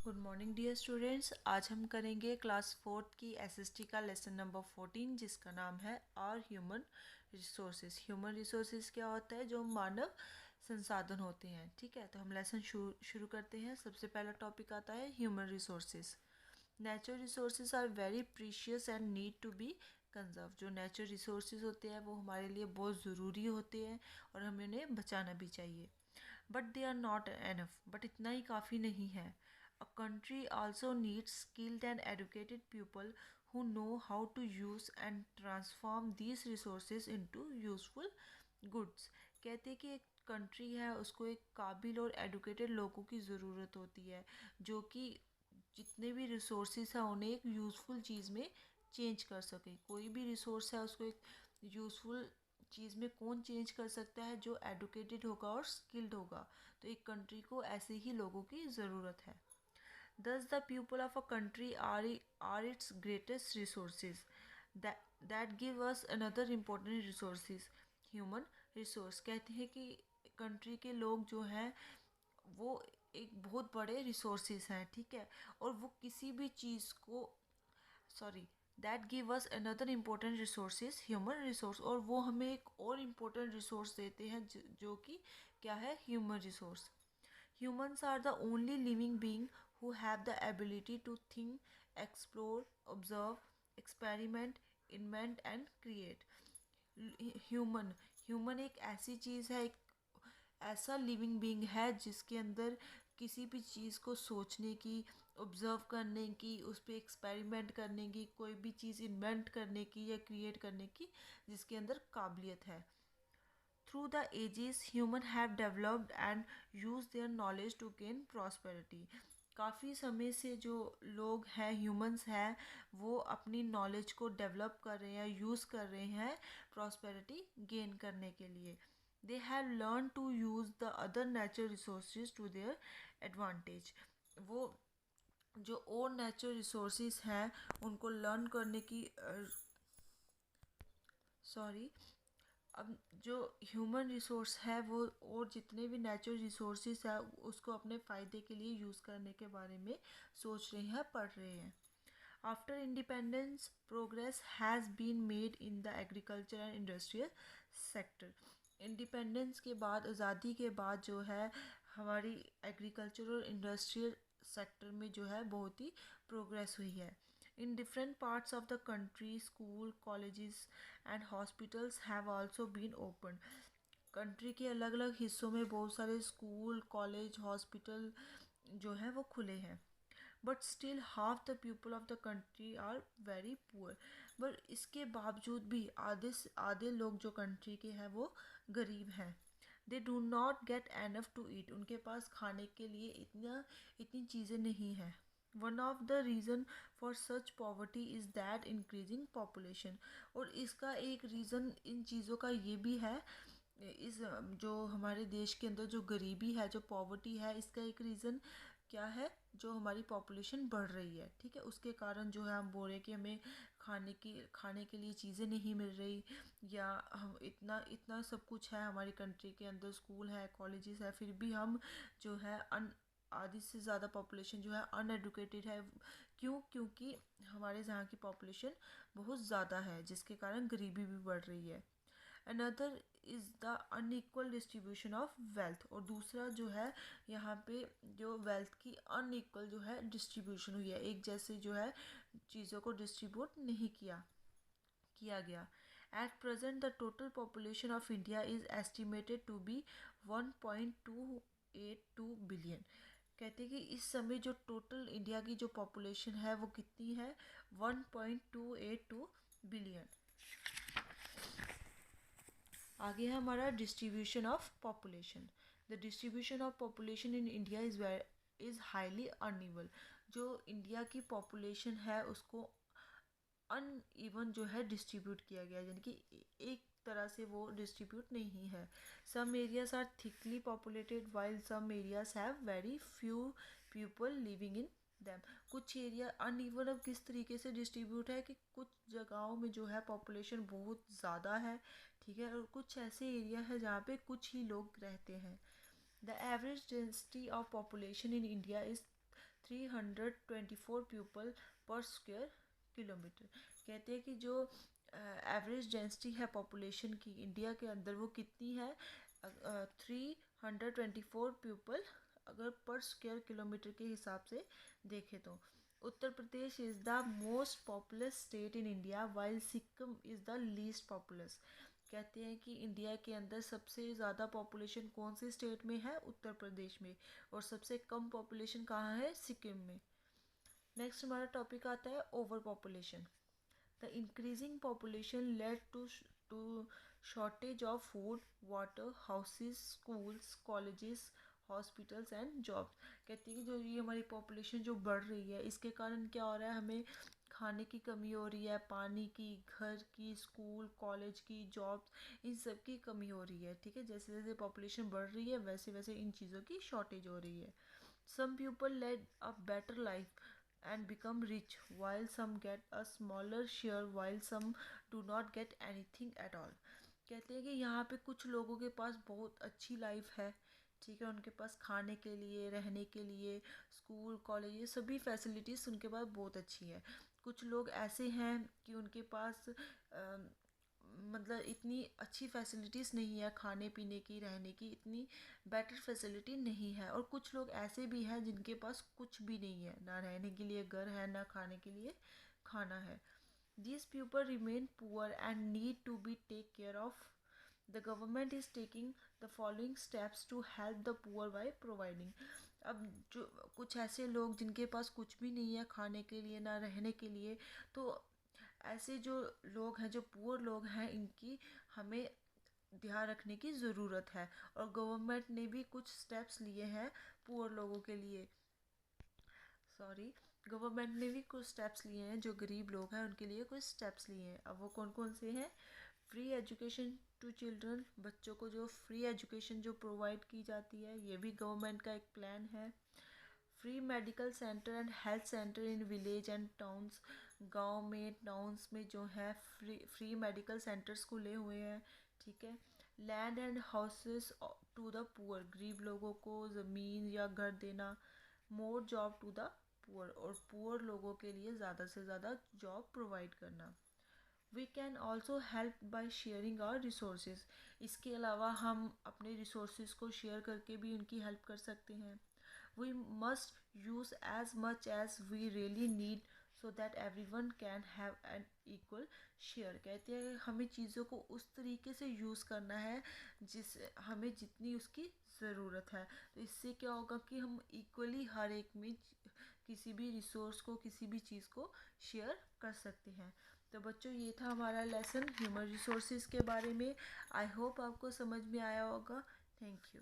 Good morning dear students. आज हम करेंगे क्लास फोर्थ की एसएसटी का लेसन नंबर 14 जिसका नाम है are human resources. Human resources क्या होता है? जो मानव संसाधन होते हैं। ठीक है, तो हम लेसन शुरू करते हैं। सबसे पहला टॉपिक आता है human resources. Natural resources are very precious and need to be conserve. जो नेचुरल रिसोर्सेज होते हैं वो हमारे लिए बहुत ज़रूरी होते हैं और हमें उन्हें बचाना भी चाहिए। But they are not enough. But इतना ही काफ़ी नहीं है। A country also needs skilled and educated people who know how to use and transform these resources into useful goods। कहते हैं कि एक कंट्री है उसको एक काबिल और एडुकेटेड लोगों की ज़रूरत होती है जो कि जितने भी रिसोर्सेज हैं उन्हें एक यूज़फुल चीज़ में चेंज कर सके। कोई भी रिसोर्स है उसको एक यूज़फुल चीज़ में कौन चेंज कर सकता है? जो एडुकेटेड होगा और स्किल्ड होगा। तो एक कंट्री को ऐसे ही लोगों की ज़रूरत है। Thus, the people of a country are its greatest resources. That give us another important resources, human resource। कहते हैं कि कंट्री के लोग जो हैं वो एक बहुत बड़े रिसोर्सेज हैं। ठीक है, और वो किसी भी चीज़ को sorry that give us another important resources human resource. और वो हमें एक और इम्पोर्टेंट रिसोर्स देते हैं जो कि क्या है? Human resource. Humans are the only living being who have the ability to think, explore, observe, experiment, invent and create। Human human एक ऐसी चीज़ है, एक ऐसा लिविंग बीइंग है जिसके अंदर किसी भी चीज़ को सोचने की, ऑब्जर्व करने की, उस पर एक्सपेरिमेंट करने की, कोई भी चीज़ इन्वेंट करने की या क्रिएट करने की जिसके अंदर काबिलियत है। Through the ages, humans have developed and used their knowledge to gain prosperity। काफ़ी समय से जो लोग हैं, ह्यूमंस हैं, वो अपनी नॉलेज को डेवलप कर रहे हैं, यूज़ कर रहे हैं प्रॉस्पेरिटी गेन करने के लिए। They have learn to use the other natural resources to their advantage. वो जो और नेचुरल रिसोर्सेज हैं उनको लर्न करने की सॉरी अब जो ह्यूमन रिसोर्स है वो और जितने भी नेचुरल रिसोर्सेज है उसको अपने फ़ायदे के लिए यूज़ करने के बारे में सोच रहे हैं, पढ़ रहे हैं। After independence progress has been made in the agriculture and industrial sector. Independence के बाद, आज़ादी के बाद जो है हमारी एग्रीकल्चर और इंडस्ट्रियल सेक्टर में जो है बहुत ही प्रोग्रेस हुई है। In different parts of the country, school, colleges and hospitals have also been opened। Country के अलग अलग हिस्सों में बहुत सारे स्कूल, कॉलेज, हॉस्पिटल जो है वो खुले हैं। But still half the people of the country are very poor. But इसके बावजूद भी आधे से आधे लोग जो कंट्री के हैं वो गरीब हैं। They do not get enough to eat. उनके पास खाने के लिए इतनी चीज़ें नहीं हैं। One of the reason for such poverty is that increasing population. और इसका एक रीज़न इन चीज़ों का ये भी है, इस जो हमारे देश के अंदर जो गरीबी है, जो पॉवर्टी है, इसका एक रीज़न क्या है? जो हमारी पॉपुलेशन बढ़ रही है। ठीक है, उसके कारण जो है हम बोल रहे हैं कि हमें खाने के लिए चीज़ें नहीं मिल रही, या हम इतना इतना सब कुछ है हमारी कंट्री के अंदर, स्कूल है, कॉलेजेस है, फिर भी हम जो है आधी से ज़्यादा पॉपुलेशन जो है अनएडुकेटेड है। क्यों? क्योंकि हमारे यहाँ की पॉपुलेशन बहुत ज़्यादा है जिसके कारण गरीबी भी बढ़ रही है। Another is the unequal distribution of wealth. और दूसरा जो है यहाँ पे जो वेल्थ की अनइक्वल जो है डिस्ट्रीब्यूशन हुई है, एक जैसे जो है चीज़ों को डिस्ट्रीब्यूट नहीं किया गया। At present the total population of India is estimated to be 1.282 billion. कहते हैं कि इस समय जो टोटल इंडिया की जो पॉपुलेशन है वो कितनी है? 1.282 बिलियन। आगे है हमारा distribution of population. The distribution of population in India is highly uneven. जो इंडिया की पॉपुलेशन है उसको अनइवन जो है डिस्ट्रीब्यूट किया गया है, यानी कि एक तरह से वो डिस्ट्रीब्यूट नहीं है। Some areas are thickly populated while some areas have very few people living in them. कुछ एरिया अनइवन अब किस तरीके से डिस्ट्रीब्यूट है कि कुछ जगहों में जो है पॉपुलेशन बहुत ज़्यादा है। ठीक है, और कुछ ऐसे एरिया है जहाँ पे कुछ ही लोग रहते हैं। The average density of population in India is 324 people पर स्क्वायर किलोमीटर। कहते हैं कि जो एवरेज डेंसिटी है पॉपुलेशन की इंडिया के अंदर वो कितनी है, 324 पीपल अगर पर स्क्वायर किलोमीटर के हिसाब से देखें तो। Uttar Pradesh is the most populous state in India while Sikkim is the least populous. कहते हैं कि इंडिया के अंदर सबसे ज़्यादा पॉपुलेशन कौन से स्टेट में है, उत्तर प्रदेश में, और सबसे कम पॉपुलेशन कहाँ है, सिक्किम में। नेक्स्ट हमारा टॉपिक आता है overpopulation. The increasing population led to shortage of food, water, houses, schools, colleges, hospitals and jobs. कहती है कि जो ये हमारी पॉपुलेशन जो बढ़ रही है इसके कारण क्या हो रहा है, हमें खाने की कमी हो रही है, पानी की, घर की, स्कूल कॉलेज की, जॉब्स, इन सब की कमी हो रही है। ठीक है, जैसे जैसे पॉपुलेशन बढ़ रही है वैसे वैसे इन चीज़ों की शॉर्टेज हो रही है। Some people led a better life and become rich while some get a smaller share while some do not get anything at all। कहते हैं कि यहाँ पे कुछ लोगों के पास बहुत अच्छी लाइफ है, ठीक है, उनके पास खाने के लिए, रहने के लिए, स्कूल कॉलेज, ये सभी फैसिलिटीज़ उनके पास बहुत अच्छी है। कुछ लोग ऐसे हैं कि उनके पास मतलब इतनी अच्छी फैसिलिटीज़ नहीं है, खाने पीने की, रहने की इतनी बेटर फैसिलिटी नहीं है। और कुछ लोग ऐसे भी हैं जिनके पास कुछ भी नहीं है, ना रहने के लिए घर है, ना खाने के लिए खाना है। These people remain poor and need to be take care of। The government is taking the following steps to help the poor by providing। अब जो कुछ ऐसे लोग जिनके पास कुछ भी नहीं है खाने के लिए, ना रहने के लिए, तो ऐसे जो लोग हैं, जो पुअर लोग हैं, इनकी हमें ध्यान रखने की ज़रूरत है। और गवर्नमेंट ने भी कुछ स्टेप्स लिए हैं पुअर लोगों के लिए, गवर्नमेंट ने भी कुछ स्टेप्स लिए हैं, जो गरीब लोग हैं उनके लिए कुछ स्टेप्स लिए हैं। अब वो कौन कौन से हैं? फ्री एजुकेशन टू चिल्ड्रन, बच्चों को जो फ्री एजुकेशन जो प्रोवाइड की जाती है, ये भी गवर्नमेंट का एक प्लान है। Free medical centre and health centre in village and towns, गांव में, टाउन्स में जो है फ्री मेडिकल सेंटर्स खुले हुए हैं। ठीक है। Land and houses to the poor, गरीब लोगों को ज़मीन या घर देना। More job to the poor, और पुअर लोगों के लिए ज़्यादा से ज़्यादा जॉब प्रोवाइड करना। We can also help by sharing our resources, इसके अलावा हम अपने रिसोर्सेज को शेयर करके भी उनकी हेल्प कर सकते हैं। We must use as much as we really need so that everyone can have an equal share। कहते हैं हमें चीज़ों को उस तरीके से यूज़ करना है जिस हमें जितनी उसकी ज़रूरत है। तो इससे क्या होगा कि हम इक्वली हर एक में किसी भी रिसोर्स को, किसी भी चीज़ को शेयर कर सकते हैं। तो बच्चों, ये था हमारा लेसन ह्यूमन रिसोर्सेज के बारे में। आई होप आपको समझ में आया होगा। Thank you.